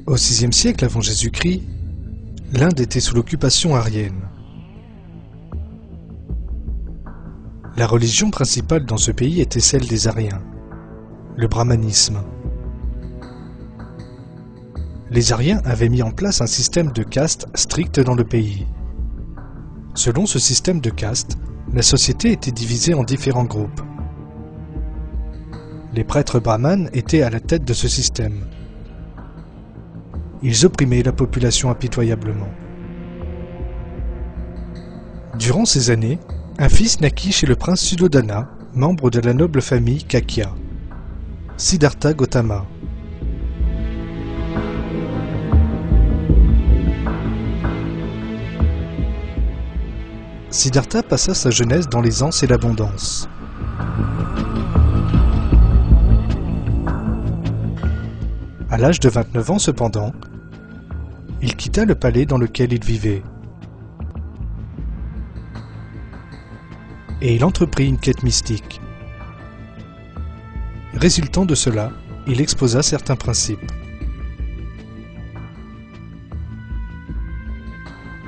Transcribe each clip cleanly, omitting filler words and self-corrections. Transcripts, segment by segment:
Au VIe siècle avant Jésus-Christ, l'Inde était sous l'occupation aryenne. La religion principale dans ce pays était celle des Aryens, le brahmanisme. Les Aryens avaient mis en place un système de castes strict dans le pays. Selon ce système de castes, la société était divisée en différents groupes. Les prêtres brahmanes étaient à la tête de ce système. Ils opprimaient la population impitoyablement. Durant ces années, un fils naquit chez le prince Suddhodana, membre de la noble famille Kakya, Siddhartha Gautama. Siddhartha passa sa jeunesse dans l'aisance et l'abondance. À l'âge de 29 ans cependant, il quitta le palais dans lequel il vivait. Et il entreprit une quête mystique. Résultant de cela, il exposa certains principes.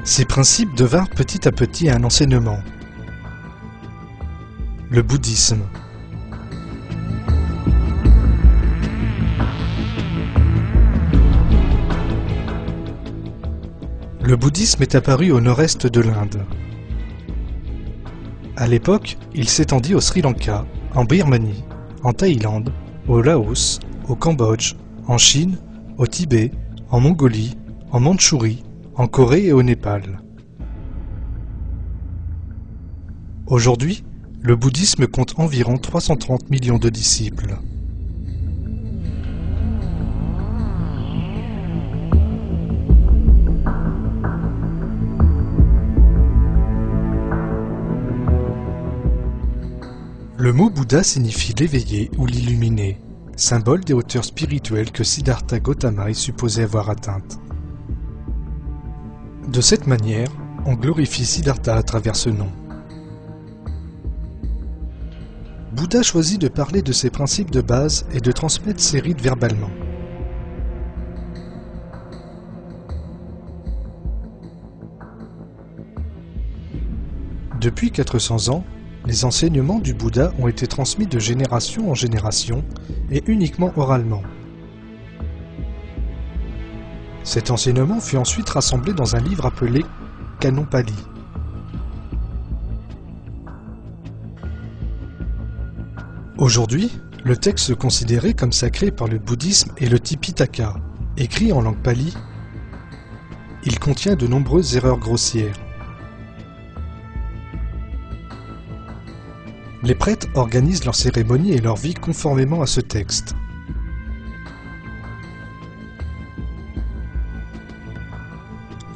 Ces principes devinrent petit à petit un enseignement. Le bouddhisme. Le bouddhisme est apparu au nord-est de l'Inde. À l'époque, il s'étendit au Sri Lanka, en Birmanie, en Thaïlande, au Laos, au Cambodge, en Chine, au Tibet, en Mongolie, en Mandchourie, en Corée et au Népal. Aujourd'hui, le bouddhisme compte environ 330 millions de disciples. Le mot Bouddha signifie l'éveillé ou l'illuminé, symbole des hauteurs spirituelles que Siddhartha Gautama est supposé avoir atteintes. De cette manière, on glorifie Siddhartha à travers ce nom. Bouddha choisit de parler de ses principes de base et de transmettre ses rites verbalement. Depuis 400 ans, les enseignements du Bouddha ont été transmis de génération en génération et uniquement oralement. Cet enseignement fut ensuite rassemblé dans un livre appelé Canon Pali. Aujourd'hui, le texte considéré comme sacré par le bouddhisme est le Tipitaka, écrit en langue pali. Il contient de nombreuses erreurs grossières. Les prêtres organisent leurs cérémonies et leur vie conformément à ce texte.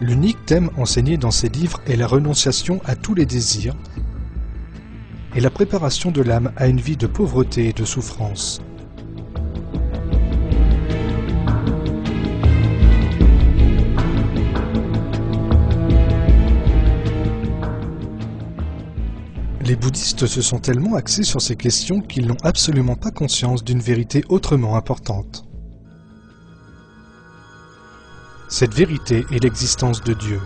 L'unique thème enseigné dans ces livres est la renonciation à tous les désirs et la préparation de l'âme à une vie de pauvreté et de souffrance. Les bouddhistes se sont tellement axés sur ces questions qu'ils n'ont absolument pas conscience d'une vérité autrement importante. Cette vérité est l'existence de Dieu.